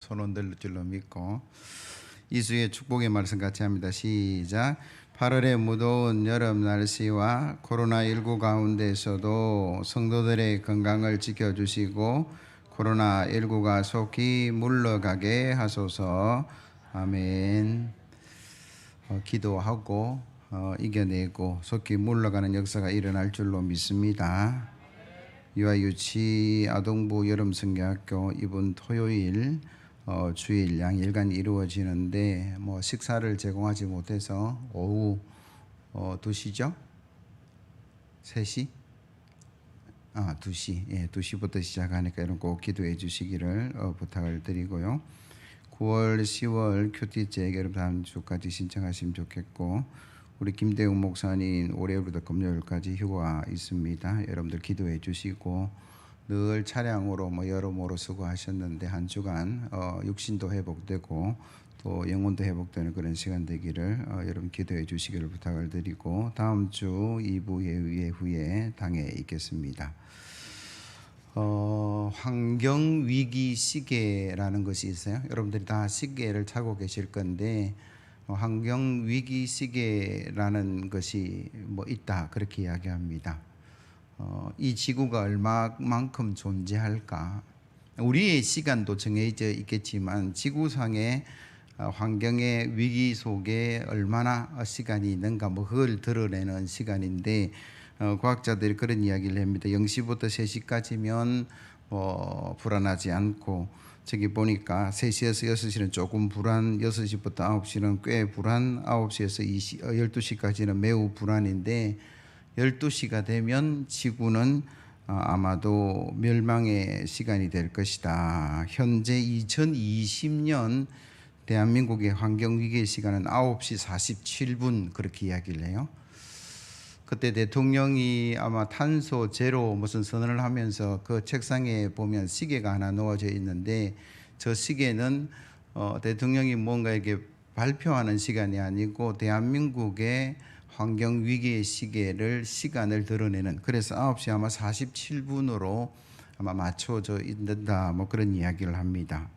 손 흔들 줄로 믿고 이수의 축복의 말씀 같이 합니다. 시작. 8월의 무더운 여름 날씨와 코로나19 가운데서도 성도들의 건강을 지켜주시고 코로나19가 속히 물러가게 하소서. 아멘. 기도하고 이겨내고 속히 물러가는 역사가 일어날 줄로 믿습니다. 유아유치 아동부 여름성경학교 이번 토요일 주일 양일간 이루어지는데 식사를 제공하지 못해서 오후 2시죠? 3시? 2시. 예, 2시부터 시작하니까 이런 꼭 기도해 주시기를 부탁을 드리고요. 9월, 10월 큐티제 여러분 다음 주까지 신청하시면 좋겠고, 우리 김대웅 목사님 월요일부터 금요일까지 휴가 있습니다. 여러분들 기도해 주시고, 늘 차량으로 여러모로 수고하셨는데 한 주간 육신도 회복되고 또 영혼도 회복되는 그런 시간 되기를 여러분 기도해 주시기를 부탁을 드리고, 다음 주 2부 예외 후에 당에 있겠습니다. 환경위기 시계라는 것이 있어요. 여러분들이 다 시계를 차고 계실 건데 환경위기 시계라는 것이 있다, 그렇게 이야기합니다. 이 지구가 얼마만큼 존재할까? 우리의 시간도 정해져 있겠지만 지구상의 환경의 위기 속에 얼마나 시간이 있는가, 그걸 드러내는 시간인데 과학자들이 그런 이야기를 합니다. 0시부터 3시까지면 불안하지 않고, 저기 보니까 3시에서 6시는 조금 불안, 6시부터 9시는 꽤 불안, 9시에서 12시까지는 매우 불안인데 12시가 되면 지구는 아마도 멸망의 시간이 될 것이다. 현재 2020년 대한민국의 환경위기의 시간은 9시 47분 그렇게 이야기를 해요. 그때 대통령이 아마 탄소 제로 무슨 선언을 하면서 그 책상에 보면 시계가 하나 놓아져 있는데, 저 시계는 대통령이 뭔가 이렇게 발표하는 시간이 아니고 대한민국의 환경 위기의 시간을 드러내는, 그래서 9시 아마 47분으로 아마 맞춰져 있는다, 그런 이야기를 합니다.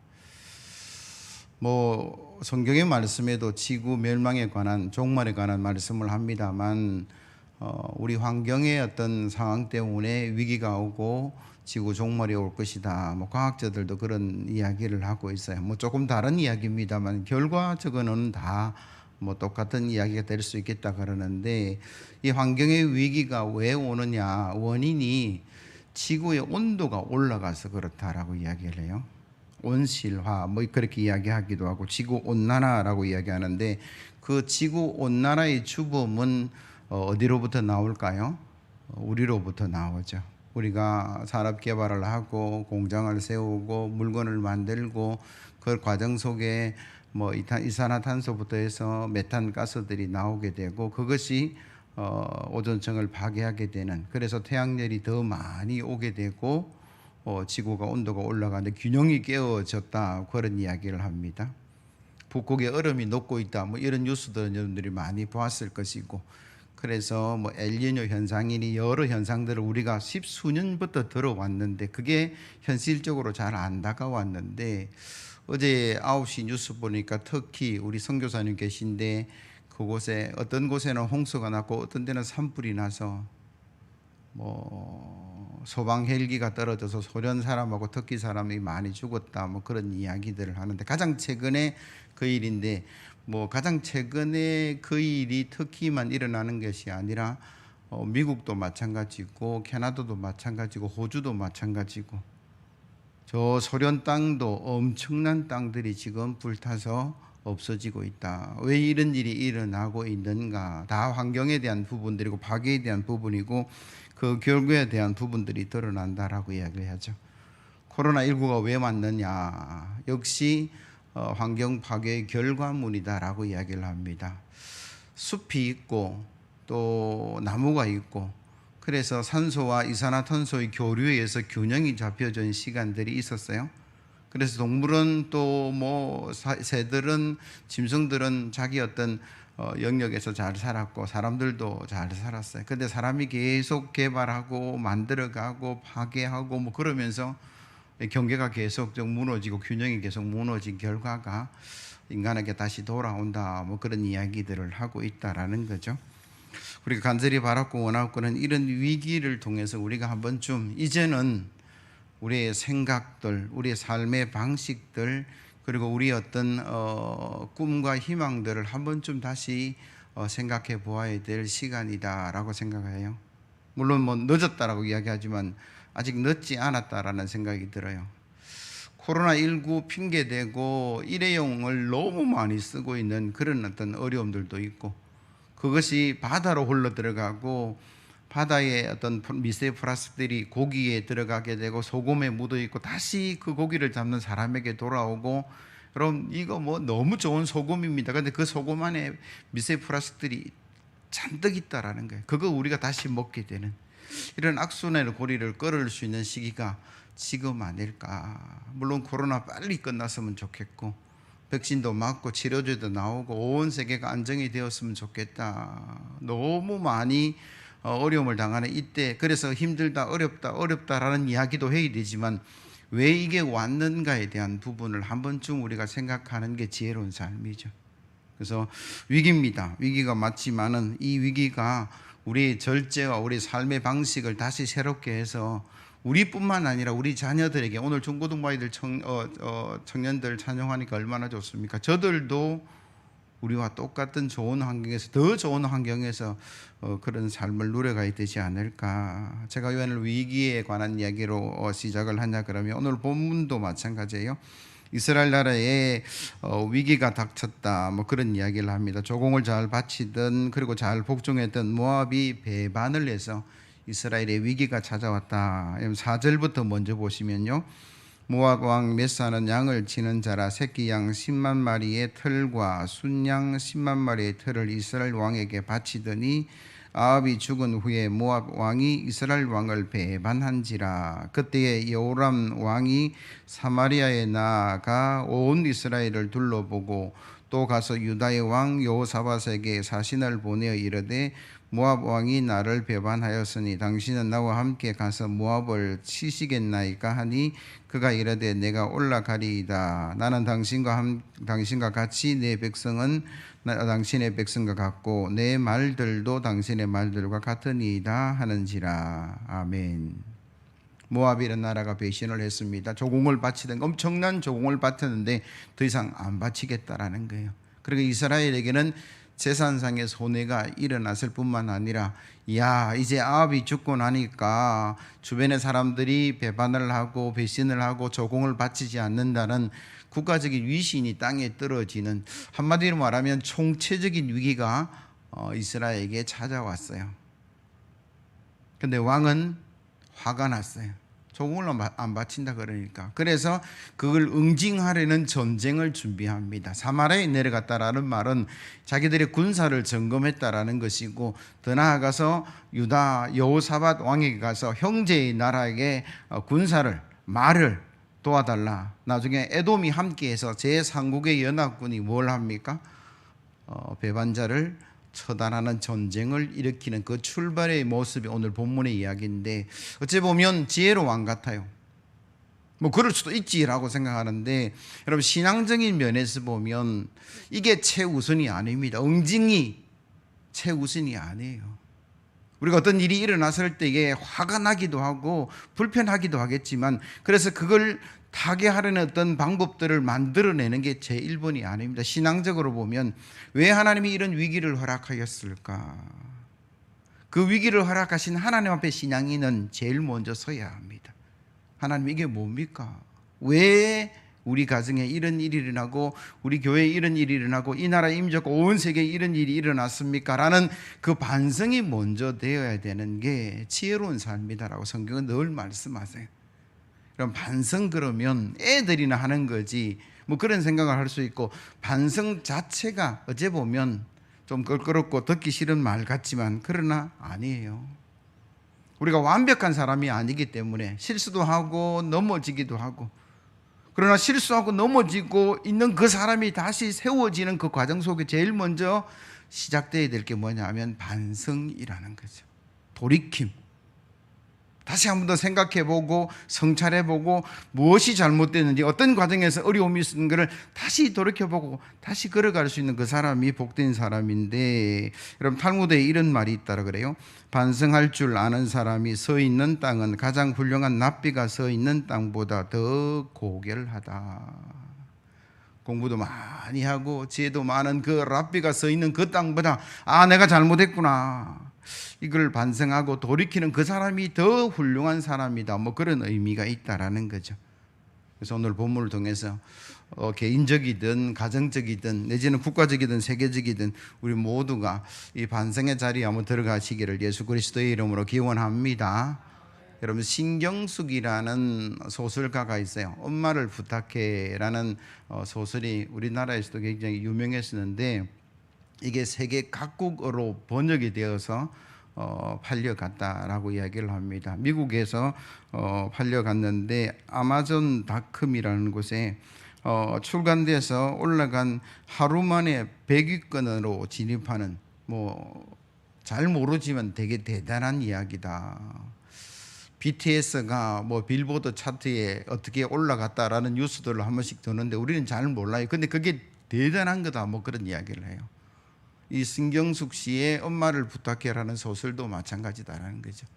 성경의 말씀에도 지구 멸망에 관한, 종말에 관한 말씀을 합니다만 우리 환경의 어떤 상황 때문에 위기가 오고 지구 종말이 올 것이다, 과학자들도 그런 이야기를 하고 있어요. 조금 다른 이야기입니다만 결과적으로는 다 똑같은 이야기가 될 수 있겠다 그러는데, 이 환경의 위기가 왜 오느냐, 원인이 지구의 온도가 올라가서 그렇다라고 이야기를 해요. 온실화 그렇게 이야기하기도 하고 지구 온난화라고 이야기하는데, 그 지구 온난화의 주범은 어디로부터 나올까요? 우리로부터 나오죠. 우리가 산업 개발을 하고 공장을 세우고 물건을 만들고 그 과정 속에 이산화탄소부터 해서 메탄 가스들이 나오게 되고, 그것이 오존층을 파괴하게 되는, 그래서 태양열이 더 많이 오게 되고 지구가 온도가 올라가는데 균형이 깨어졌다, 그런 이야기를 합니다. 북극의 얼음이 녹고 있다, 이런 뉴스들은 여러분들이 많이 보았을 것이고, 그래서 엘니뇨 현상이니 여러 현상들을 우리가 십수년부터 들어왔는데 그게 현실적으로 잘 안 다가왔는데, 어제 9시 뉴스 보니까 터키 우리 선교사님 계신데 그곳에 어떤 곳에는 홍수가 났고 어떤 데는 산불이 나서 소방 헬기가 떨어져서 소련 사람하고 터키 사람이 많이 죽었다, 그런 이야기들을 하는데, 가장 최근에 그 일인데 가장 최근에 그 일이 터키만 일어나는 것이 아니라 미국도 마찬가지고 캐나다도 마찬가지고 호주도 마찬가지고, 저 소련 땅도 엄청난 땅들이 지금 불타서 없어지고 있다. 왜 이런 일이 일어나고 있는가? 다 환경에 대한 부분들이고 파괴에 대한 부분이고 그 결과에 대한 부분들이 드러난다라고 이야기를 하죠. 코로나19가 왜 왔느냐? 역시 환경 파괴의 결과물이다라고 이야기를 합니다. 숲이 있고 또 나무가 있고, 그래서 산소와 이산화탄소의 교류에 의해서 균형이 잡혀진 시간들이 있었어요. 그래서 동물은 또 새들은, 짐승들은 자기 어떤 영역에서 잘 살았고 사람들도 잘 살았어요. 근데 사람이 계속 개발하고 만들어가고 파괴하고 그러면서 경계가 계속 무너지고 균형이 계속 무너진 결과가 인간에게 다시 돌아온다, 뭐 그런 이야기들을 하고 있다라는 거죠. 우리가 간절히 바랐고 원하고는 이런 위기를 통해서 우리가 한 번쯤 이제는 우리의 생각들, 우리의 삶의 방식들, 그리고 우리의 어떤 꿈과 희망들을 한 번쯤 다시 생각해 보아야 될 시간이다라고 생각해요. 물론 뭐 늦었다라고 이야기하지만 아직 늦지 않았다라는 생각이 들어요. 코로나19 핑계대고 일회용을 너무 많이 쓰고 있는 그런 어떤 어려움들도 있고, 그것이 바다로 흘러 들어가고 바다의 어떤 미세 플라스틱들이 고기에 들어가게 되고 소금에 묻어 있고 다시 그 고기를 잡는 사람에게 돌아오고, 그럼 이거 뭐 너무 좋은 소금입니다. 근데 그 소금 안에 미세 플라스틱들이 잔뜩 있다라는 거예요. 그거 우리가 다시 먹게 되는 이런 악순환의 고리를 끊을 수 있는 시기가 지금 아닐까. 물론 코로나 빨리 끝났으면 좋겠고 백신도 맞고 치료제도 나오고 온 세계가 안정이 되었으면 좋겠다. 너무 많이 어려움을 당하는 이때, 그래서 힘들다, 어렵다라는 이야기도 해야 되지만 왜 이게 왔는가에 대한 부분을 한 번쯤 우리가 생각하는 게 지혜로운 삶이죠. 그래서 위기입니다. 위기가 맞지만은 이 위기가 우리의 절제와 우리 삶의 방식을 다시 새롭게 해서 우리뿐만 아니라 우리 자녀들에게, 오늘 중고등부 아이들 청년들 찬양하니까 얼마나 좋습니까? 저들도 우리와 똑같은 좋은 환경에서, 더 좋은 환경에서 그런 삶을 누려가야 되지 않을까. 제가 오늘 위기에 관한 이야기로 시작을 하냐 그러면 오늘 본문도 마찬가지예요. 이스라엘 나라에 위기가 닥쳤다, 뭐 그런 이야기를 합니다. 조공을 잘 바치던, 그리고 잘 복종했던 모압이 배반을 해서 이스라엘의 위기가 찾아왔다. 4절부터 먼저 보시면요, 모압 왕 메사는 양을 치는 자라 새끼 양 10만 마리의 털과 순양 10만 마리의 털을 이스라엘 왕에게 바치더니 아합이 죽은 후에 모압 왕이 이스라엘 왕을 배반한지라. 그때에 여호람 왕이 사마리아에 나아가 온 이스라엘을 둘러보고 또 가서 유다의 왕 여호사밧에게 사신을 보내어 이르되 모압 왕이 나를 배반하였으니 당신은 나와 함께 가서 모압을 치시겠나이까 하니 그가 이르되 내가 올라가리이다. 나는 당신과 같이 내 백성은 당신의 백성과 같고 내 말들도 당신의 말들과 같으니이다 하는지라. 아멘. 모압이라는 나라가 배신을 했습니다. 조공을 바치던, 엄청난 조공을 바쳤는데 더 이상 안 바치겠다라는 거예요. 그리고 이스라엘에게는 재산상의 손해가 일어났을 뿐만 아니라, 야, 이제 아합이 죽고 나니까 주변의 사람들이 배반을 하고 배신을 하고 조공을 바치지 않는다는 국가적인 위신이 땅에 떨어지는, 한마디로 말하면 총체적인 위기가 이스라엘에게 찾아왔어요. 근데 왕은 화가 났어요. 조공을 안 바친다 그러니까. 그래서 그걸 응징하려는 전쟁을 준비합니다. 사마리아에 내려갔다라는 말은 자기들의 군사를 점검했다라는 것이고, 더 나아가서 유다 여호사밧 왕에게 가서 형제의 나라에게 군사를, 말을 도와달라. 나중에 에돔이 함께해서 제3국의 연합군이 뭘 합니까? 배반자를 처단하는 전쟁을 일으키는 그 출발의 모습이 오늘 본문의 이야기인데, 어찌 보면 지혜로운 왕 같아요. 뭐 그럴 수도 있지라고 생각하는데, 여러분 신앙적인 면에서 보면 이게 최우선이 아닙니다. 응징이 최우선이 아니에요. 우리가 어떤 일이 일어났을 때 이게 화가 나기도 하고 불편하기도 하겠지만, 그래서 그걸 타개하려는 어떤 방법들을 만들어내는 게 제 1번이 아닙니다. 신앙적으로 보면 왜 하나님이 이런 위기를 허락하였을까? 그 위기를 허락하신 하나님 앞에 신앙인은 제일 먼저 서야 합니다. 하나님, 이게 뭡니까? 왜 우리 가정에 이런 일이 일어나고 우리 교회에 이런 일이 일어나고 이 나라 임적 온 세계에 이런 일이 일어났습니까? 라는 그 반성이 먼저 되어야 되는 게 지혜로운 삶이다라고 성경은 늘 말씀하세요. 그럼 반성, 그러면 애들이나 하는 거지 뭐 그런 생각을 할 수 있고, 반성 자체가 어째 보면 좀 껄끄럽고 듣기 싫은 말 같지만 그러나 아니에요. 우리가 완벽한 사람이 아니기 때문에 실수도 하고 넘어지기도 하고, 그러나 실수하고 넘어지고 있는 그 사람이 다시 세워지는 그 과정 속에 제일 먼저 시작되어야 될 게 뭐냐 하면 반성이라는 거죠. 돌이킴. 다시 한 번 더 생각해보고 성찰해보고 무엇이 잘못됐는지 어떤 과정에서 어려움이 있었는 것을 다시 돌이켜보고 다시 걸어갈 수 있는 그 사람이 복된 사람인데, 여러분 탈무드에 이런 말이 있다라 그래요. 반성할 줄 아는 사람이 서 있는 땅은 가장 훌륭한 납비가 서 있는 땅보다 더 고결하다. 공부도 많이 하고 지혜도 많은 그 랍비가 서 있는 그 땅보다 내가 잘못했구나, 이걸 반성하고 돌이키는 그 사람이 더 훌륭한 사람이다, 뭐 그런 의미가 있다라는 거죠. 그래서 오늘 본문을 통해서 개인적이든 가정적이든 내지는 국가적이든 세계적이든 우리 모두가 이 반성의 자리에 한번 들어가시기를 예수 그리스도의 이름으로 기원합니다. 여러분, 신경숙이라는 소설가가 있어요. 엄마를 부탁해라는 소설이 우리나라에서도 굉장히 유명했었는데, 이게 세계 각국어로 번역이 되어서 팔려갔다라고 이야기를 합니다. 미국에서 팔려갔는데 아마존닷컴이라는 곳에 출간돼서 올라간 하루 만에 100위권으로 진입하는, 잘 모르지만 되게 대단한 이야기다. BTS가 빌보드 차트에 어떻게 올라갔다라는 뉴스들을 한 번씩 듣는데 우리는 잘 몰라요. 근데 그게 대단한 거다, 그런 이야기를 해요. 이 신경숙 씨의 엄마를 부탁해라는 소설도 마찬가지다라는 거죠.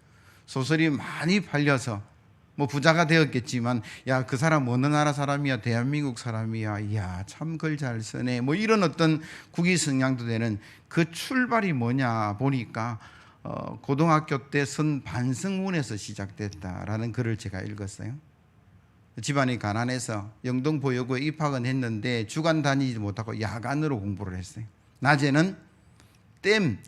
소설이 많이 팔려서 부자가 되었겠지만, 야, 그 사람 어느 나라 사람이야, 대한민국 사람이야, 야, 참 글 잘 쓰네, 이런 어떤 국위성양도 되는 그 출발이 뭐냐 보니까 고등학교 때 쓴 반성문에서 시작됐다라는 글을 제가 읽었어요. 집안이 가난해서 영동보여고에 입학은 했는데 주간 다니지 못하고 야간으로 공부를 했어요. 낮에는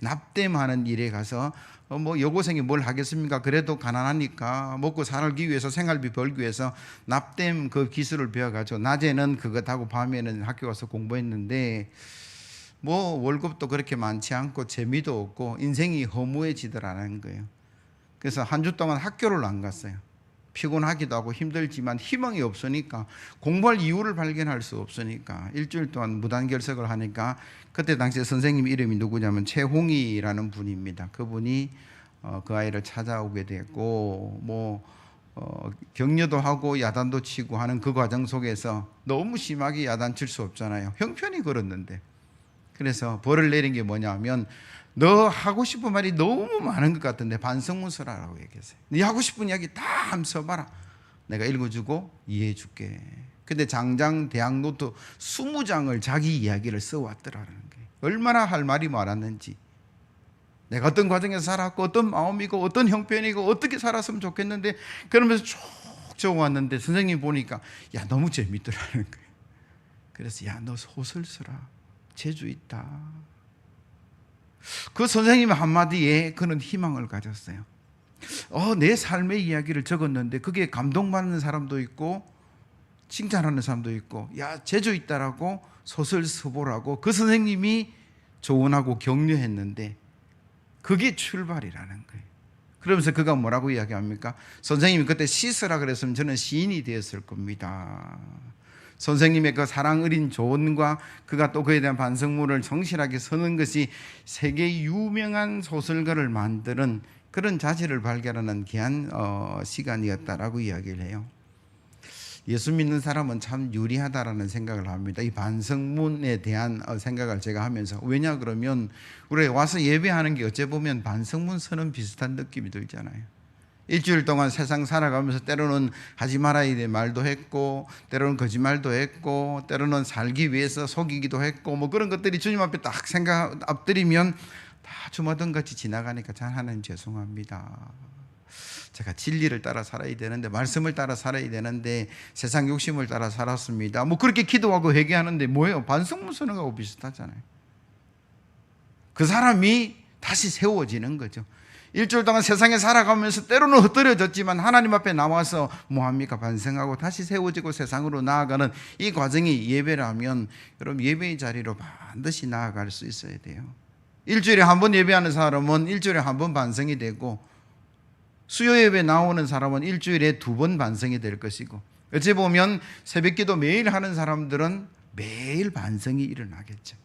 납땜하는 일에 가서 여고생이 뭘 하겠습니까? 그래도 가난하니까 먹고 살기 위해서, 생활비 벌기 위해서 납땜 그 기술을 배워가지고 낮에는 그것 하고 밤에는 학교 가서 공부했는데, 월급도 그렇게 많지 않고 재미도 없고 인생이 허무해지더라는 거예요. 그래서 한 주 동안 학교를 안 갔어요. 피곤하기도 하고 힘들지만 희망이 없으니까, 공부할 이유를 발견할 수 없으니까 일주일 동안 무단결석을 하니까, 그때 당시에 선생님 이름이 누구냐면 최홍이라는 분입니다. 그분이 그 아이를 찾아오게 됐고, 격려도 하고 야단도 치고 하는 그 과정 속에서 너무 심하게 야단칠 수 없잖아요. 형편이 그렇는데. 그래서 벌을 내린 게 뭐냐면, 너 하고 싶은 말이 너무 많은 것 같은데 반성문 써라라고 얘기했어요. 네 하고 싶은 이야기 다 한번 써봐라. 내가 읽어주고 이해해 줄게. 근데 장장 대학 노트 20장을 자기 이야기를 써왔더라는 거예요. 얼마나 할 말이 많았는지, 내가 어떤 과정에서 살았고 어떤 마음이고 어떤 형편이고 어떻게 살았으면 좋겠는데, 그러면서 쭉 적어왔는데 선생님이 보니까 야, 너무 재밌더라는 거예요. 그래서 야, 너 소설 써라, 재주 있다. 그 선생님의 한마디에 그는 희망을 가졌어요. 내 삶의 이야기를 적었는데 그게 감동받는 사람도 있고 칭찬하는 사람도 있고, 야, 재주 있다라고 소설 써보라고 그 선생님이 조언하고 격려했는데, 그게 출발이라는 거예요. 그러면서 그가 뭐라고 이야기합니까? 선생님이 그때 시 쓰라 그랬으면 저는 시인이 되었을 겁니다. 선생님의 그 사랑 어린 조언과 그가 또 그에 대한 반성문을 성실하게 쓰는 것이 세계 유명한 소설가를 만드는 그런 자질을 발견하는 귀한 시간이었다라고 이야기를 해요. 예수 믿는 사람은 참 유리하다라는 생각을 합니다. 이 반성문에 대한 생각을 제가 하면서, 왜냐 그러면 우리가 와서 예배하는 게 어째 보면 반성문 쓰는 비슷한 느낌이 들잖아요. 일주일 동안 세상 살아가면서 때로는 하지 말아야 될 말도 했고, 때로는 거짓말도 했고, 때로는 살기 위해서 속이기도 했고, 그런 것들이 주님 앞에 딱 생각 엎드리면 다 주마등 같이 지나가니까 참 하나님 죄송합니다. 제가 진리를 따라 살아야 되는데, 말씀을 따라 살아야 되는데 세상 욕심을 따라 살았습니다. 그렇게 기도하고 회개하는데 뭐예요? 반성문 쓰는 거하고 비슷하잖아요. 그 사람이 다시 세워지는 거죠. 일주일 동안 세상에 살아가면서 때로는 흩어졌지만 하나님 앞에 나와서 뭐합니까? 반성하고 다시 세워지고 세상으로 나아가는 이 과정이 예배라면, 여러분, 예배의 자리로 반드시 나아갈 수 있어야 돼요. 일주일에 한 번 예배하는 사람은 일주일에 한 번 반성이 되고, 수요 예배 나오는 사람은 일주일에 2번 반성이 될 것이고, 어찌 보면 새벽기도 매일 하는 사람들은 매일 반성이 일어나겠죠.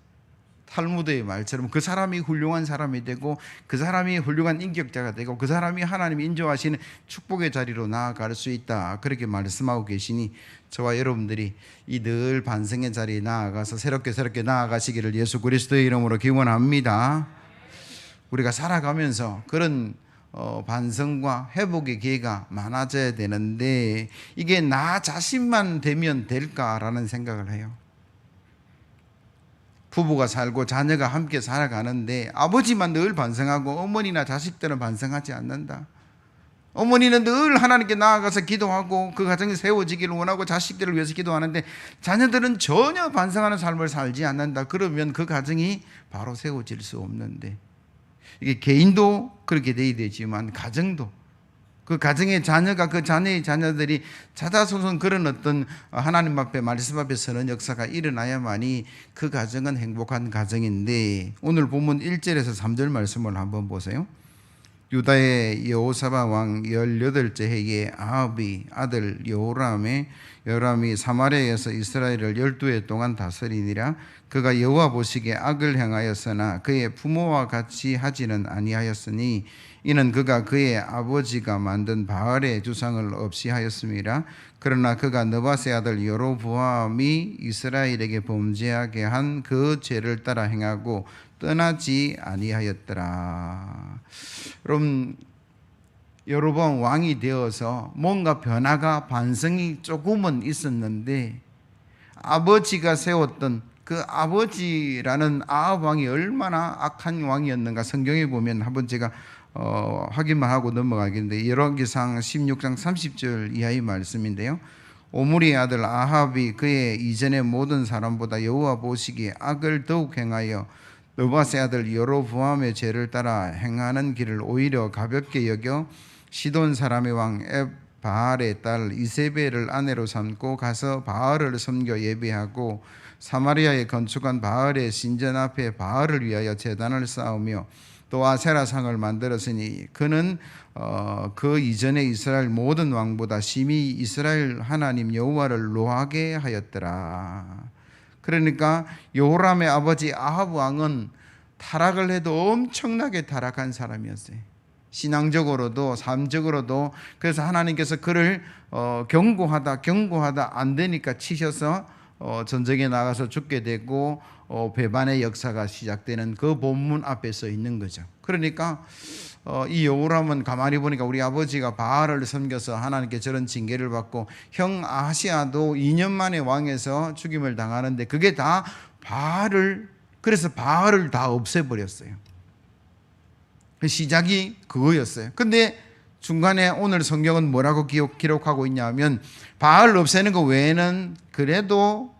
탈무드의 말처럼 그 사람이 훌륭한 사람이 되고 그 사람이 훌륭한 인격자가 되고 그 사람이 하나님이 인정하시는 축복의 자리로 나아갈 수 있다, 그렇게 말씀하고 계시니 저와 여러분들이 이 늘 반성의 자리에 나아가서 새롭게 나아가시기를 예수 그리스도의 이름으로 기원합니다. 우리가 살아가면서 그런 반성과 회복의 기회가 많아져야 되는데 이게 나 자신만 되면 될까라는 생각을 해요. 부부가 살고 자녀가 함께 살아가는데 아버지만 늘 반성하고 어머니나 자식들은 반성하지 않는다. 어머니는 늘 하나님께 나아가서 기도하고 그 가정이 세워지기를 원하고 자식들을 위해서 기도하는데 자녀들은 전혀 반성하는 삶을 살지 않는다. 그러면 그 가정이 바로 세워질 수 없는데, 이게 개인도 그렇게 돼야 되지만 가정도, 그 가정의 자녀가 그 자녀의 자녀들이 자자손손 그런 어떤 하나님 앞에 말씀 앞에 서는 역사가 일어나야만이 그 가정은 행복한 가정인데, 오늘 본문 1절에서 3절 말씀을 한번 보세요. 유다의 여호사밧 왕 18째 해에 아합의 아들 여호람이 사마리아에서 이스라엘을 12해 동안 다스리니라. 그가 여호와 보시기에 악을 행하였으나 그의 부모와 같이 하지는 아니하였으니 이는 그가 그의 아버지가 만든 바알의 주상을 없이 하였음이라. 그러나 그가 느밧의 아들 여로보암이 이스라엘에게 범죄하게 한 그 죄를 따라 행하고 떠나지 아니하였더라. 여러분, 여로보암 왕이 되어서 뭔가 변화가 반성이 조금은 있었는데 아버지가 세웠던 그 아버지라는 아합 왕이 얼마나 악한 왕이었는가 성경에 보면 한번 제가 확인만 하고 넘어가겠는데, 열왕기상 16장 30절 이하의 말씀인데요. 오므리의 아들 아합이 그의 이전의 모든 사람보다 여호와 보시기에 악을 더욱 행하여 느밧의 아들 여로보암의 죄를 따라 행하는 길을 오히려 가볍게 여겨 시돈 사람의 왕 바알의 딸 이세벨을 아내로 삼고 가서 바알을 섬겨 예배하고 사마리아에 건축한 바알의 신전 앞에 바알을 위하여 제단을 쌓으며 또 아세라상을 만들었으니 그는 그 이전에 이스라엘 모든 왕보다 심히 이스라엘 하나님 여호와를 노하게 하였더라. 그러니까 여호람의 아버지 아합 왕은 타락을 해도 엄청나게 타락한 사람이었어요. 신앙적으로도 삶적으로도. 그래서 하나님께서 그를 경고하다 안 되니까 치셔서 전쟁에 나가서 죽게 되고 배반의 역사가 시작되는 그 본문 앞에 서 있는 거죠. 그러니까 이 여호람은 가만히 보니까 우리 아버지가 바알을 섬겨서 하나님께 저런 징계를 받고 형 아하시아도 2년 만에 왕에서 죽임을 당하는데 그게 다 그래서 바알을 다 없애버렸어요. 시작이 그거였어요. 근데 중간에 오늘 성경은 뭐라고 기록하고 있냐면 바알 없애는 것 외에는 그래도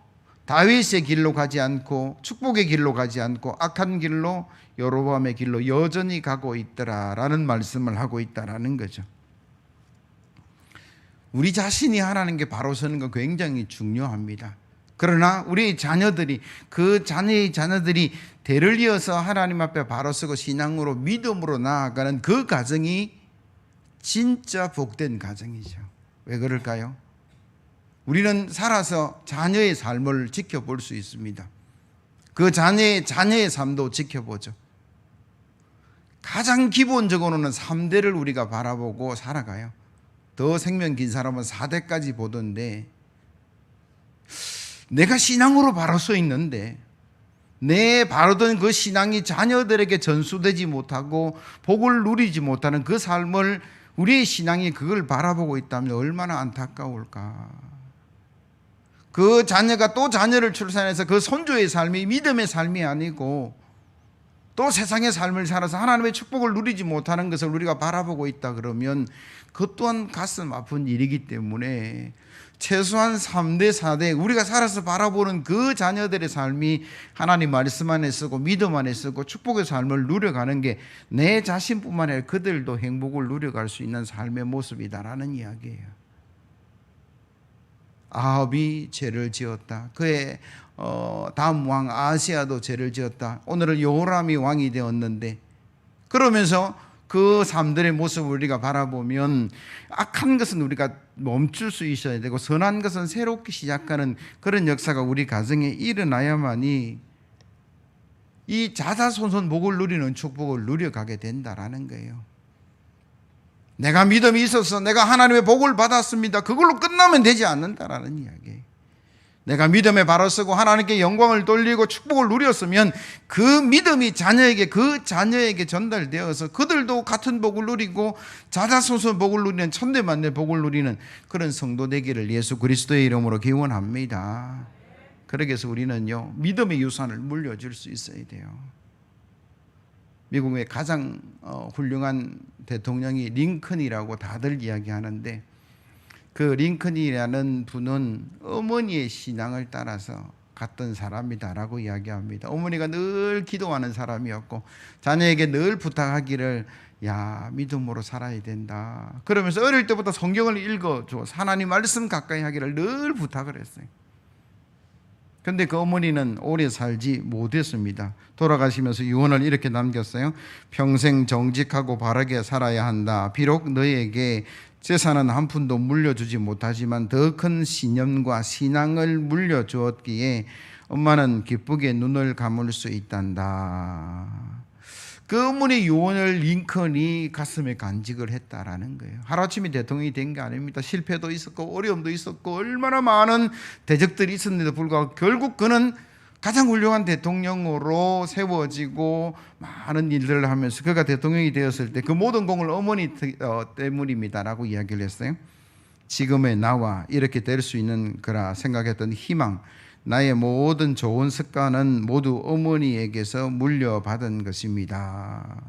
다윗의 길로 가지 않고 축복의 길로 가지 않고 악한 길로 여로보암의 길로 여전히 가고 있더라라는 말씀을 하고 있다라는 거죠. 우리 자신이 하나님께 바로 서는 거 굉장히 중요합니다. 그러나 우리 자녀들이, 그 자녀의 자녀들이 대를 이어서 하나님 앞에 바로 서고 신앙으로 믿음으로 나아가는 그 가정이 진짜 복된 가정이죠. 왜 그럴까요? 우리는 살아서 자녀의 삶을 지켜볼 수 있습니다. 그 자녀의 삶도 지켜보죠. 가장 기본적으로는 3대를 우리가 바라보고 살아가요. 더 생명 긴 사람은 4대까지 보던데, 내가 신앙으로 바로 서 있는데 내 바로던 그 신앙이 자녀들에게 전수되지 못하고 복을 누리지 못하는 그 삶을, 우리의 신앙이 그걸 바라보고 있다면 얼마나 안타까울까. 그 자녀가 또 자녀를 출산해서 그 손주의 삶이 믿음의 삶이 아니고 또 세상의 삶을 살아서 하나님의 축복을 누리지 못하는 것을 우리가 바라보고 있다 그러면 그것 또한 가슴 아픈 일이기 때문에 최소한 3대 4대 우리가 살아서 바라보는 그 자녀들의 삶이 하나님 말씀 안에 쓰고 믿음 안에 쓰고 축복의 삶을 누려가는 게 내 자신뿐만 아니라 그들도 행복을 누려갈 수 있는 삶의 모습이다라는 이야기예요. 아합이 죄를 지었다. 그의 다음 왕 아하시아도 죄를 지었다. 오늘은 여호람이 왕이 되었는데, 그러면서 그 삶들의 모습을 우리가 바라보면 악한 것은 우리가 멈출 수 있어야 되고 선한 것은 새롭게 시작하는 그런 역사가 우리 가정에 일어나야만이 이 자자손손 복을 누리는 축복을 누려가게 된다라는 거예요. 내가 믿음이 있어서 내가 하나님의 복을 받았습니다. 그걸로 끝나면 되지 않는다라는 이야기예요. 내가 믿음에 바로 서고 하나님께 영광을 돌리고 축복을 누렸으면 그 믿음이 그 자녀에게 전달되어서 그들도 같은 복을 누리고 자자손손 복을 누리는 천대만대 복을 누리는 그런 성도 되기를 예수 그리스도의 이름으로 기원합니다. 그러기 위해서 우리는요, 믿음의 유산을 물려줄 수 있어야 돼요. 미국의 가장 훌륭한 대통령이 링컨이라고 다들 이야기하는데, 그 링컨이라는 분은 어머니의 신앙을 따라서 갔던 사람이다라고 이야기합니다. 어머니가 늘 기도하는 사람이었고 자녀에게 늘 부탁하기를 야, 믿음으로 살아야 된다. 그러면서 어릴 때부터 성경을 읽어줘 하나님 말씀 가까이 하기를 늘 부탁을 했어요. 그런데 그 어머니는 오래 살지 못했습니다. 돌아가시면서 유언을 이렇게 남겼어요. 평생 정직하고 바르게 살아야 한다. 비록 너에게 재산은 한 푼도 물려주지 못하지만 더 큰 신념과 신앙을 물려주었기에 엄마는 기쁘게 눈을 감을 수 있단다. 그 어머니의 유언을 링컨이 가슴에 간직을 했다라는 거예요. 하루아침에 대통령이 된 게 아닙니다. 실패도 있었고 어려움도 있었고 얼마나 많은 대적들이 있었는데도 불구하고 결국 그는 가장 훌륭한 대통령으로 세워지고 많은 일들을 하면서 그가 대통령이 되었을 때 그 모든 공을 어머니 때문입니다라고 이야기를 했어요. 지금의 나와 이렇게 될 수 있는 거라 생각했던 희망, 나의 모든 좋은 습관은 모두 어머니에게서 물려받은 것입니다.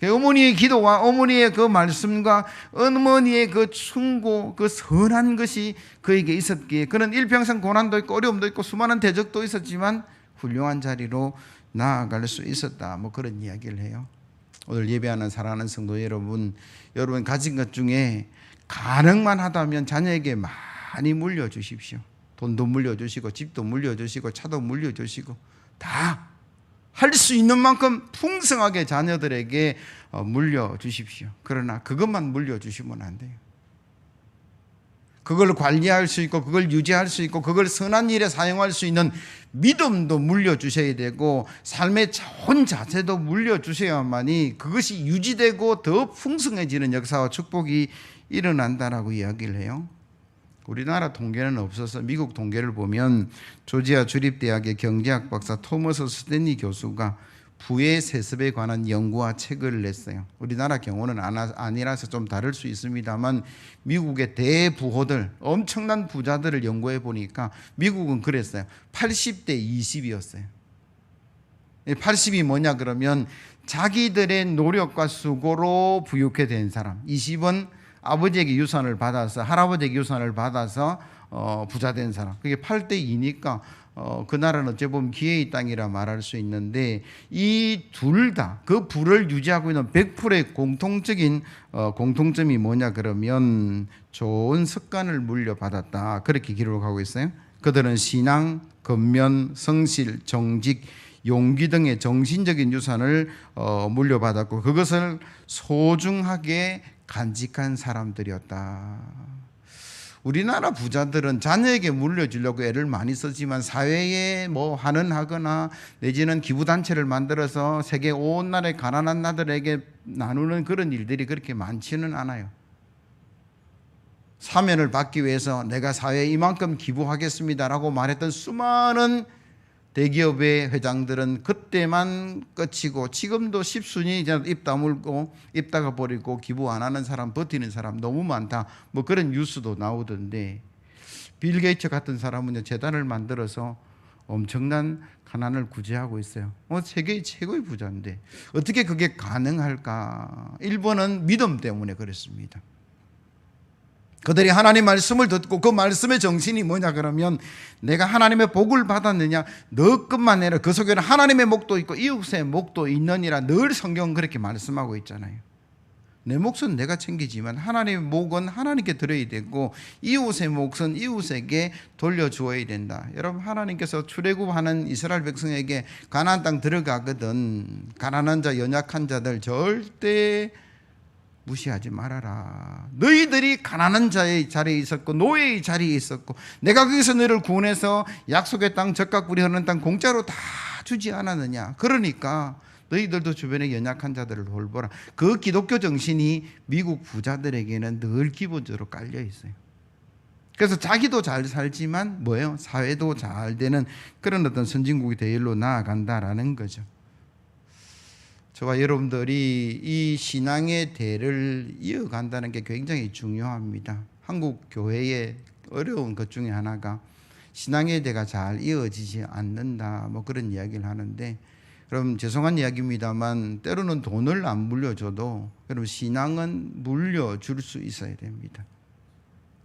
어머니의 기도와 어머니의 그 말씀과 어머니의 그 충고, 그 선한 것이 그에게 있었기에 그는 일평생 고난도 있고 어려움도 있고 수많은 대적도 있었지만 훌륭한 자리로 나아갈 수 있었다. 뭐 그런 이야기를 해요. 오늘 예배하는 사랑하는 성도 여러분, 여러분 가진 것 중에 가능만 하다면 자녀에게 많이 물려주십시오. 돈도 물려주시고 집도 물려주시고 차도 물려주시고 다 할 수 있는 만큼 풍성하게 자녀들에게 물려주십시오. 그러나 그것만 물려주시면 안 돼요. 그걸 관리할 수 있고 그걸 유지할 수 있고 그걸 선한 일에 사용할 수 있는 믿음도 물려주셔야 되고 삶의 좋은 자세도 물려주셔야만이 그것이 유지되고 더 풍성해지는 역사와 축복이 일어난다라고 이야기를 해요. 우리나라 통계는 없어서 미국 통계를 보면 조지아 주립대학의 경제학 박사 토머스 스탠리 교수가 부의 세습에 관한 연구와 책을 냈어요. 우리나라 경우는 아니라서 좀 다를 수 있습니다만 미국의 대부호들, 엄청난 부자들을 연구해 보니까 미국은 그랬어요. 80대 20이었어요. 80이 뭐냐 그러면 자기들의 노력과 수고로 부유하게 된 사람, 20은 아버지에게 유산을 받아서 할아버지에게 유산을 받아서 부자 된 사람. 그게 8대 2니까 그 나라는 어찌 보면 기회의 땅이라 말할 수 있는데 이 둘 다 그 부를 유지하고 있는 100%의 공통적인 공통점이 뭐냐 그러면 좋은 습관을 물려받았다. 그렇게 기록하고 있어요. 그들은 신앙, 권면, 성실, 정직, 용기 등의 정신적인 유산을 물려받았고 그것을 소중하게 간직한 사람들이었다. 우리나라 부자들은 자녀에게 물려주려고 애를 많이 쓰지만 사회에 뭐 환원하거나 내지는 기부단체를 만들어서 세계 온 나라의 가난한 나라들에게 나누는 그런 일들이 그렇게 많지는 않아요. 사면을 받기 위해서 내가 사회에 이만큼 기부하겠습니다라고 말했던 수많은 대기업의 회장들은 그때만 끝이고 지금도 십순이 입 다물고 입 닫아버리고 기부 안 하는 사람, 버티는 사람 너무 많다. 뭐 그런 뉴스도 나오던데 빌 게이츠 같은 사람은 재단을 만들어서 엄청난 가난을 구제하고 있어요. 세계의 최고의 부자인데 어떻게 그게 가능할까? 1번은 믿음 때문에 그랬습니다. 그들이 하나님 말씀을 듣고 그 말씀의 정신이 뭐냐 그러면 내가 하나님의 복을 받았느냐 너 것만 내라. 그 속에는 하나님의 목도 있고 이웃의 목도 있느니라. 늘 성경은 그렇게 말씀하고 있잖아요. 내 몫은 내가 챙기지만 하나님의 목은 하나님께 드려야 되고 이웃의 몫은 이웃에게 돌려주어야 된다. 여러분 하나님께서 출애굽하는 이스라엘 백성에게 가나안 땅 들어가거든 가난한 자 연약한 자들 절대 무시하지 말아라. 너희들이 가난한 자의 자리에 있었고 노예의 자리에 있었고 내가 거기서 너희를 구원해서 약속의 땅 젖과 꿀이 흐르는 땅 공짜로 다 주지 않았느냐. 그러니까 너희들도 주변에 연약한 자들을 돌보라. 그 기독교 정신이 미국 부자들에게는 늘 기본적으로 깔려 있어요. 그래서 자기도 잘 살지만 뭐예요? 사회도 잘 되는 그런 어떤 선진국이 대일로 나아간다라는 거죠. 저와 여러분들이 이 신앙의 대를 이어간다는 게 굉장히 중요합니다. 한국 교회의 어려운 것 중에 하나가 신앙의 대가 잘 이어지지 않는다, 뭐 그런 이야기를 하는데, 그럼 죄송한 이야기입니다만 때로는 돈을 안 물려줘도 여러분 신앙은 물려줄 수 있어야 됩니다.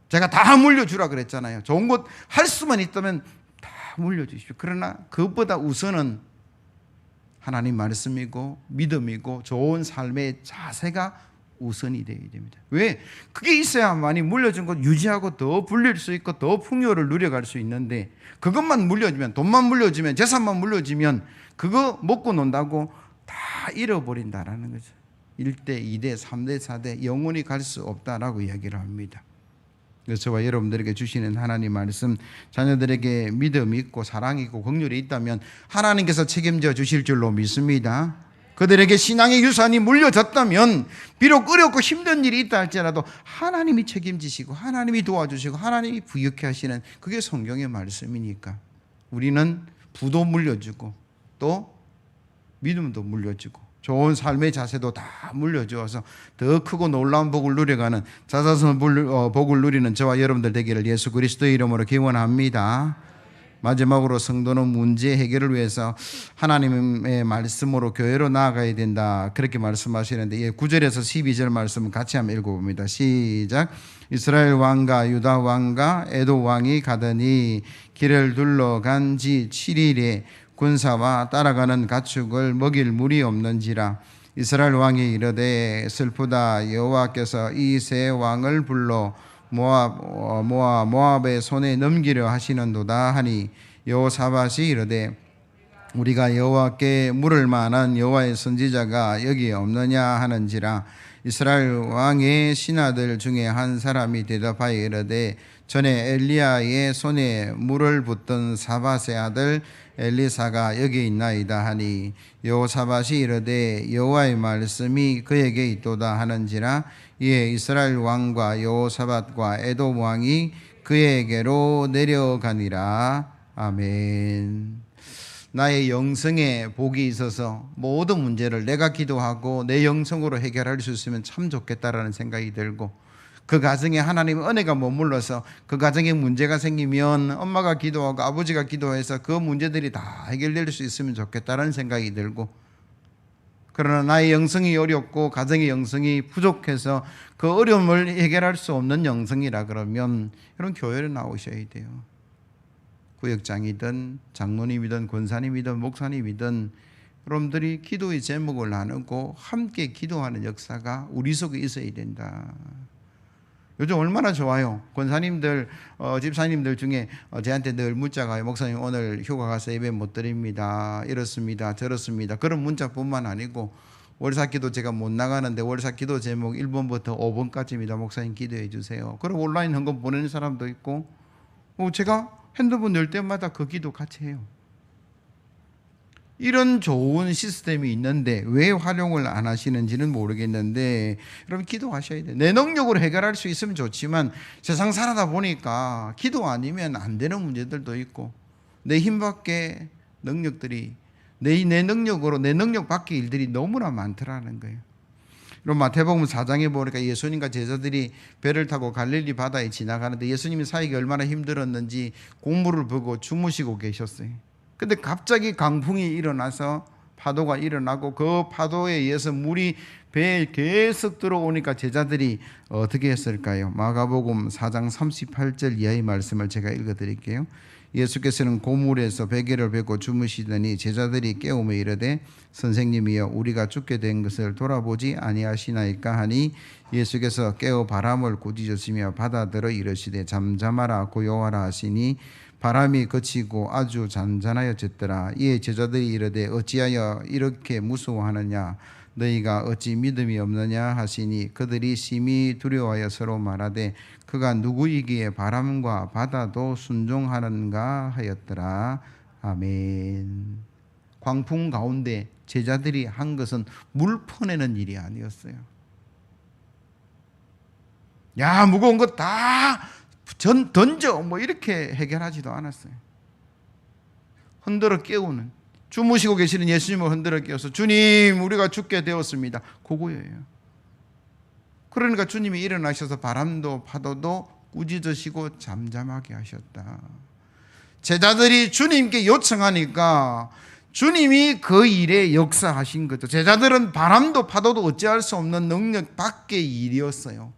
제가 다 물려주라 그랬잖아요. 좋은 것 할 수만 있다면 다 물려주십시오. 그러나 그것보다 우선은 하나님 말씀이고 믿음이고 좋은 삶의 자세가 우선이 되어야 됩니다. 왜? 그게 있어야만이 물려준 것 유지하고 더 불릴 수 있고 더 풍요를 누려갈 수 있는데, 그것만 물려주면, 돈만 물려주면, 재산만 물려주면 그거 먹고 논다고 다 잃어버린다라는 거죠. 1대, 2대, 3대, 4대 영원히 갈 수 없다라고 이야기를 합니다. 그래서 저와 여러분들에게 주시는 하나님 말씀, 자녀들에게 믿음이 있고 사랑이 있고 긍휼이 있다면 하나님께서 책임져 주실 줄로 믿습니다. 그들에게 신앙의 유산이 물려졌다면 비록 어렵고 힘든 일이 있다 할지라도 하나님이 책임지시고 하나님이 도와주시고 하나님이 부유케 하시는, 그게 성경의 말씀이니까 우리는 부도 물려주고 또 믿음도 물려주고 좋은 삶의 자세도 다 물려주어서 더 크고 놀라운 복을 누려가는 자자손 복을 누리는 저와 여러분들 되기를 예수 그리스도의 이름으로 기원합니다. 마지막으로 성도는 문제 해결을 위해서 하나님의 말씀으로 교회로 나아가야 된다, 그렇게 말씀하시는데 9절에서 12절 말씀 같이 한번 읽어봅니다. 시작. 이스라엘 왕과 유다 왕과 에도 왕이 가더니 길을 둘러간 지 7일에 군사와 따라가는 가축을 먹일 물이 없는지라. 이스라엘 왕이 이르되 슬프다. 여호와께서 이 세 왕을 불러 모압의 손에 넘기려 하시는도다 하니, 여호사밧이 이르되 우리가 여호와께 물을 만한 여호와의 선지자가 여기 없느냐 하는지라. 이스라엘 왕의 신하들 중에 한 사람이 대답하여 이르되 전에 엘리야의 손에 물을 붓던 사밧의 아들 엘리사가 여기 있나이다 하니, 여호사밧이 이르되 여호와의 말씀이 그에게 있도다 하는지라. 이에 이스라엘 왕과 여호사밧과 에돔 왕이 그에게로 내려가니라. 아멘. 나의 영성에 복이 있어서 모든 문제를 내가 기도하고 내 영성으로 해결할 수 있으면 참 좋겠다라는 생각이 들고, 그 가정에 하나님의 은혜가 머물러서 그 가정에 문제가 생기면 엄마가 기도하고 아버지가 기도해서 그 문제들이 다 해결될 수 있으면 좋겠다라는 생각이 들고, 그러나 나의 영성이 어렵고 가정의 영성이 부족해서 그 어려움을 해결할 수 없는 영성이라 그러면 여러분 교회를 나오셔야 돼요. 구역장이든 장로님이든 권사님이든 목사님이든 여러분들이 기도의 제목을 나누고 함께 기도하는 역사가 우리 속에 있어야 된다. 요즘 얼마나 좋아요. 권사님들, 집사님들 중에 저한테 늘 문자가 와요. 목사님 오늘 휴가 가서 예배 못 드립니다. 이렇습니다. 저렇습니다. 그런 문자뿐만 아니고 월사기도 제가 못 나가는데 월사기도 제목 1번부터 5번까지입니다. 목사님 기도해 주세요. 그리고 온라인 헌금 보내는 사람도 있고, 제가 핸드폰 열 때마다 그 기도 같이 해요. 이런 좋은 시스템이 있는데 왜 활용을 안 하시는지는 모르겠는데, 여러분 기도하셔야 돼요. 내 능력으로 해결할 수 있으면 좋지만 세상 살아다 보니까 기도 아니면 안 되는 문제들도 있고, 내 힘밖에 능력들이 내 능력으로 내 능력 밖의 일들이 너무나 많더라는 거예요. 그럼 마태복음 4장에 보니까 예수님과 제자들이 배를 타고 갈릴리 바다에 지나가는데 예수님이 사역이 얼마나 힘들었는지 공물을 보고 주무시고 계셨어요. 근데 갑자기 강풍이 일어나서 파도가 일어나고 그 파도에 의해서 물이 배에 계속 들어오니까 제자들이 어떻게 했을까요? 마가복음 4장 38절 이하의 말씀을 제가 읽어드릴게요. 예수께서는 고물에서 베개를 베고 주무시더니 제자들이 깨우며 이르되 선생님이여 우리가 죽게 된 것을 돌아보지 아니하시나이까 하니, 예수께서 깨어 바람을 꾸짖으시며 바다들어 이르시되 잠잠하라 고요하라 하시니 바람이 그치고 아주 잔잔하여졌더라. 이에 제자들이 이르되 어찌하여 이렇게 무서워하느냐, 너희가 어찌 믿음이 없느냐 하시니, 그들이 심히 두려워하여 서로 말하되 그가 누구이기에 바람과 바다도 순종하는가 하였더라. 아멘. 광풍 가운데 제자들이 한 것은 물 퍼내는 일이 아니었어요. 야, 무거운 거 다 던져 뭐 이렇게 해결하지도 않았어요. 흔들어 깨우는, 주무시고 계시는 예수님을 흔들어 깨워서 주님 우리가 죽게 되었습니다, 그거예요. 그러니까 주님이 일어나셔서 바람도 파도도 꾸짖으시고 잠잠하게 하셨다. 제자들이 주님께 요청하니까 주님이 그 일에 역사하신 거죠. 제자들은 바람도 파도도 어찌할 수 없는 능력 밖의 일이었어요.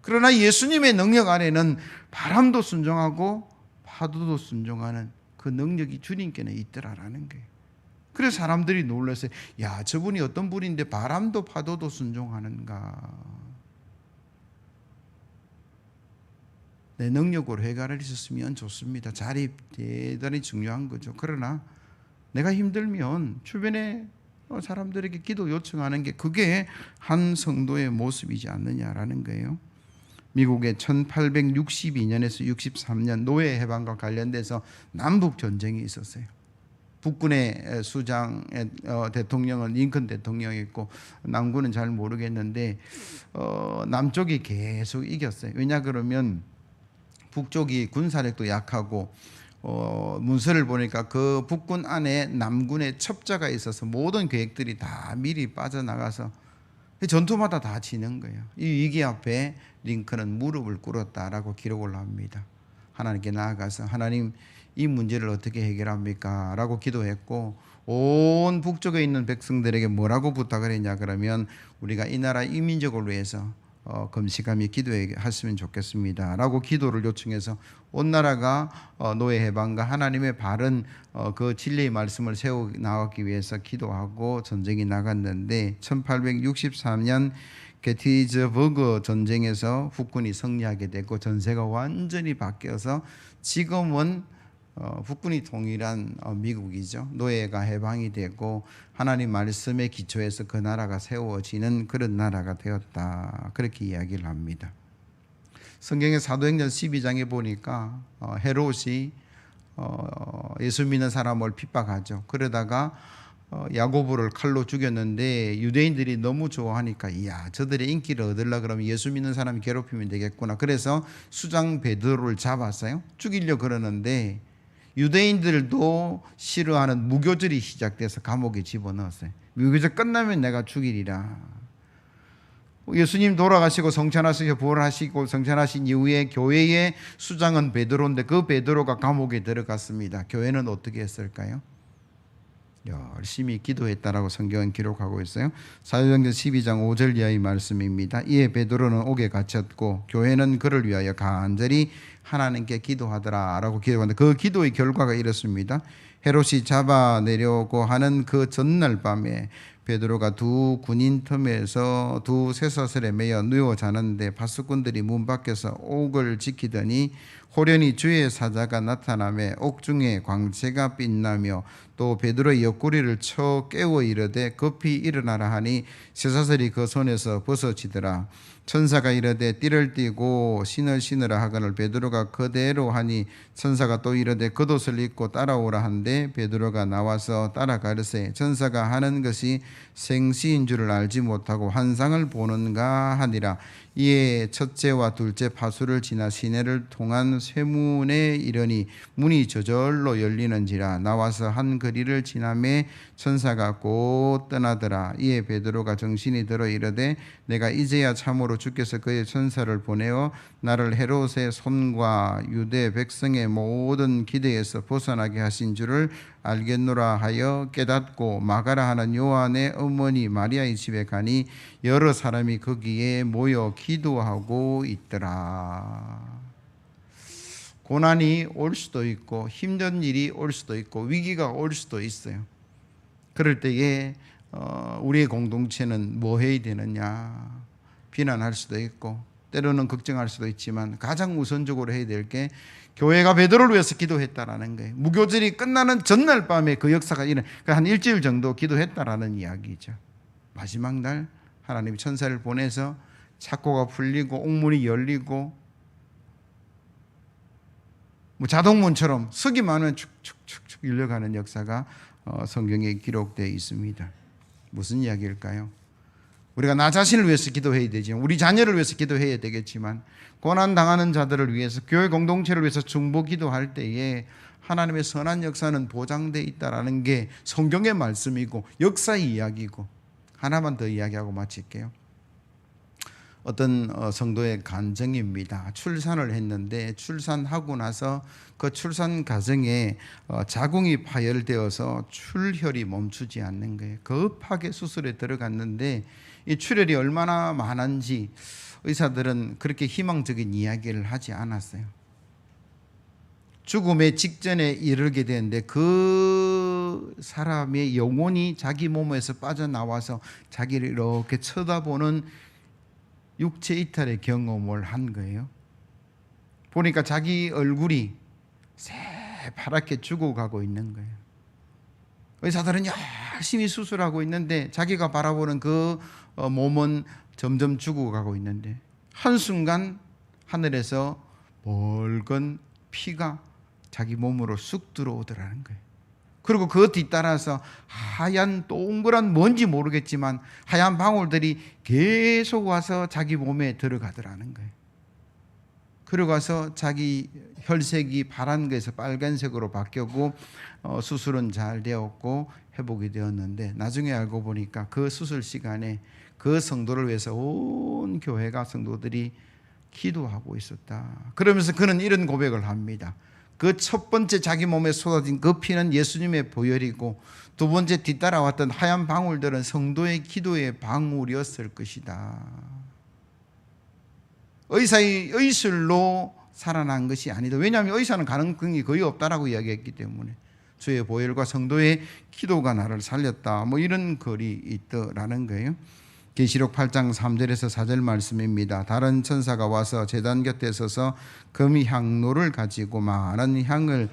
그러나 예수님의 능력 안에는 바람도 순종하고 파도도 순종하는 그 능력이 주님께는 있더라라는 거예요. 그래서 사람들이 놀랐어요. 야, 저분이 어떤 분인데 바람도 파도도 순종하는가. 내 능력으로 해결할 수 있었으면 좋습니다. 자립 대단히 중요한 거죠. 그러나 내가 힘들면 주변에 사람들에게 기도 요청하는 게 그게 한 성도의 모습이지 않느냐라는 거예요. 미국의 1862년에서 63년 노예 해방과 관련돼서 남북 전쟁이 있었어요. 북군의 수장의 대통령은 링컨 대통령이었고 남군은 잘 모르겠는데 남쪽이 계속 이겼어요. 왜냐 그러면 북쪽이 군사력도 약하고 문서를 보니까 그 북군 안에 남군의 첩자가 있어서 모든 계획들이 다 미리 빠져나가서 전투마다 다 지는 거예요. 이 위기 앞에 링컨은 무릎을 꿇었다라고 기록을 합니다. 하나님께 나아가서 하나님 이 문제를 어떻게 해결합니까? 라고 기도했고 온 북쪽에 있는 백성들에게 뭐라고 부탁을 했냐 그러면 우리가 이 나라 이 민족을 위해서 금식하며 기도했으면 좋겠습니다 라고 기도를 요청해서 온 나라가 노예 해방과 하나님의 바른 그 진리의 말씀을 세워 나가기 위해서 기도하고 전쟁이 나갔는데 1863년 게티즈버그 전쟁에서 북군이 승리하게 됐고 전세가 완전히 바뀌어서 지금은 북군이 통일한 미국이죠. 노예가 해방이 되고 하나님 말씀의 기초에서 그 나라가 세워지는 그런 나라가 되었다. 그렇게 이야기를 합니다. 성경의 사도행전 12장에 보니까 헤롯이 예수 믿는 사람을 핍박하죠. 그러다가 야고보를 칼로 죽였는데 유대인들이 너무 좋아하니까 이야 저들의 인기를 얻으려고 그러면 예수 믿는 사람이 괴롭히면 되겠구나. 그래서 수장 베드로를 잡았어요. 죽이려고 그러는데 유대인들도 싫어하는 무교절이 시작돼서 감옥에 집어넣었어요. 무교절 끝나면 내가 죽이리라. 예수님 돌아가시고 성찬하시고 부활하시고 성찬하신 이후에 교회의 수장은 베드로인데 그 베드로가 감옥에 들어갔습니다. 교회는 어떻게 했을까요? 열심히 기도했다라고 성경은 기록하고 있어요. 사도행전 12장 5절 이하의 말씀입니다. 이에 베드로는 옥에 갇혔고 교회는 그를 위하여 간절히 하나님께 기도하더라 라고 기도하는데 그 기도의 결과가 이렇습니다. 헤롯이 잡아내려고 하는 그 전날 밤에 베드로가 두 군인 틈에서 두 쇠사슬에 매여 누워 자는데 바수꾼들이 문 밖에서 옥을 지키더니 호련히 주의 사자가 나타나며 옥중에 광채가 빛나며 또 베드로의 옆구리를 쳐 깨워 이르되 급히 일어나라 하니 쇠사슬이 그 손에서 벗어지더라. 천사가 이르되 띠를 띠고 신을 신으라 하거늘 베드로가 그대로 하니 천사가 또 이르되 겉옷을 입고 따라오라 한데 베드로가 나와서 따라가르세 천사가 하는 것이 생시인 줄을 알지 못하고 환상을 보는가 하니라. 이에 첫째와 둘째 파수를 지나 시내를 통한 쇠문에 이르니 문이 저절로 열리는지라. 나와서 한 거리를 지나매 천사가 곧 떠나더라. 이에 베드로가 정신이 들어 이르되 내가 이제야 참으로 주께서 그의 천사를 보내어 나를 헤롯의 손과 유대 백성의 모든 기대에서 벗어나게 하신 줄을 알겠노라 하여 깨닫고 마가라 하는 요한의 어머니 마리아의 집에 가니 여러 사람이 거기에 모여 기도하고 있더라. 고난이 올 수도 있고 힘든 일이 올 수도 있고 위기가 올 수도 있어요. 그럴 때에 우리의 공동체는 뭐 해야 되느냐 비난할 수도 있고 때로는 걱정할 수도 있지만 가장 우선적으로 해야 될 게 교회가 베드로를 위해서 기도했다라는 거예요. 무교절이 끝나는 전날 밤에 그 역사가 한 일주일 정도 기도했다라는 이야기죠. 마지막 날 하나님이 천사를 보내서 착고가 풀리고 옥문이 열리고 뭐 자동문처럼 서기만 하면 축축축축 열려가는 역사가 성경에 기록되어 있습니다. 무슨 이야기일까요? 우리가 나 자신을 위해서 기도해야 되지만, 우리 자녀를 위해서 기도해야 되겠지만, 고난당하는 자들을 위해서, 교회 공동체를 위해서 중보 기도할 때에 하나님의 선한 역사는 보장되어 있다는 게 성경의 말씀이고 역사의 이야기고, 하나만 더 이야기하고 마칠게요. 어떤 성도의 간증입니다. 출산을 했는데 출산하고 나서 그 출산 과정에 자궁이 파열되어서 출혈이 멈추지 않는 거예요. 급하게 수술에 들어갔는데 이 출혈이 얼마나 많은지 의사들은 그렇게 희망적인 이야기를 하지 않았어요. 죽음의 직전에 이르게 되는데 그 사람의 영혼이 자기 몸에서 빠져나와서 자기를 이렇게 쳐다보는 육체 이탈의 경험을 한 거예요. 보니까 자기 얼굴이 새파랗게 죽어가고 있는 거예요. 의사들은 열심히 수술하고 있는데 자기가 바라보는 그 몸은 점점 죽어가고 있는데 한순간 하늘에서 붉은 피가 자기 몸으로 쑥 들어오더라는 거예요. 그리고 그 뒤따라서 하얀 동그란 뭔지 모르겠지만 하얀 방울들이 계속 와서 자기 몸에 들어가더라는 거예요. 그리고 와서 자기 혈색이 파란 것에서 빨간색으로 바뀌었고 수술은 잘 되었고 회복이 되었는데 나중에 알고 보니까 그 수술 시간에 그 성도를 위해서 온 교회가 성도들이 기도하고 있었다. 그러면서 그는 이런 고백을 합니다. 그 첫 번째 자기 몸에 쏟아진 그 피는 예수님의 보혈이고 두 번째 뒤따라왔던 하얀 방울들은 성도의 기도의 방울이었을 것이다. 의사의 의술로 살아난 것이 아니다. 왜냐하면 의사는 가능성이 거의 없다라고 이야기했기 때문에 주의 보혈과 성도의 기도가 나를 살렸다. 뭐 이런 글이 있더라는 거예요. 계시록 8장 3절에서 4절 말씀입니다. 다른 천사가 와서 제단 곁에 서서 금향로를 가지고 많은 향을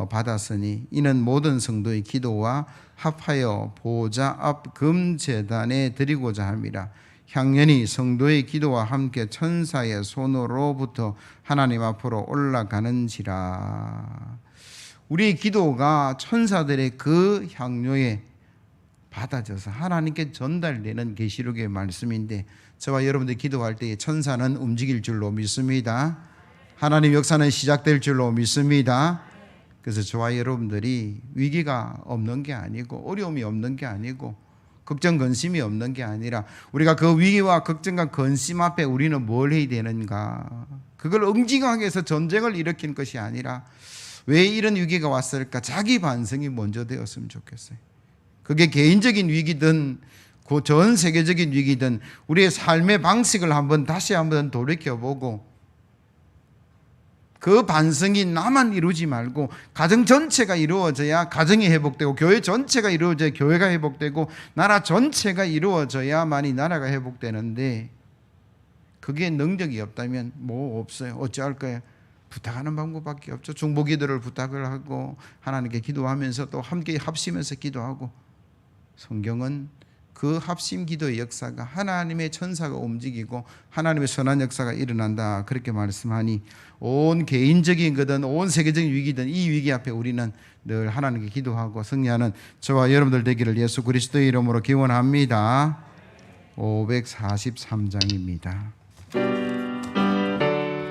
받았으니 이는 모든 성도의 기도와 합하여 보좌 앞 금제단에 드리고자 함이라. 향연이 성도의 기도와 함께 천사의 손으로부터 하나님 앞으로 올라가는지라. 우리의 기도가 천사들의 그 향료에 받아져서 하나님께 전달되는 계시록의 말씀인데 저와 여러분들이 기도할 때에 천사는 움직일 줄로 믿습니다. 하나님 역사는 시작될 줄로 믿습니다. 그래서 저와 여러분들이 위기가 없는 게 아니고 어려움이 없는 게 아니고 걱정 근심이 없는 게 아니라 우리가 그 위기와 걱정과 근심 앞에 우리는 뭘 해야 되는가, 그걸 응징하기 위해서 전쟁을 일으킨 것이 아니라 왜 이런 위기가 왔을까, 자기 반성이 먼저 되었으면 좋겠어요. 그게 개인적인 위기든 전 세계적인 위기든 우리의 삶의 방식을 다시 한번 돌이켜보고 그 반성이 나만 이루지 말고 가정 전체가 이루어져야 가정이 회복되고 교회 전체가 이루어져야 교회가 회복되고 나라 전체가 이루어져야만이 나라가 회복되는데 그게 능력이 없다면 뭐 없어요. 어찌할 거예요? 부탁하는 방법밖에 없죠. 중보기도를 부탁을 하고 하나님께 기도하면서 또 함께 합심해서 기도하고 성경은 그 합심 기도의 역사가 하나님의 천사가 움직이고 하나님의 선한 역사가 일어난다 그렇게 말씀하니 온 개인적인 거든 온 세계적인 위기든 이 위기 앞에 우리는 늘 하나님께 기도하고 승리하는 저와 여러분들 되기를 예수 그리스도의 이름으로 기원합니다. 543장입니다.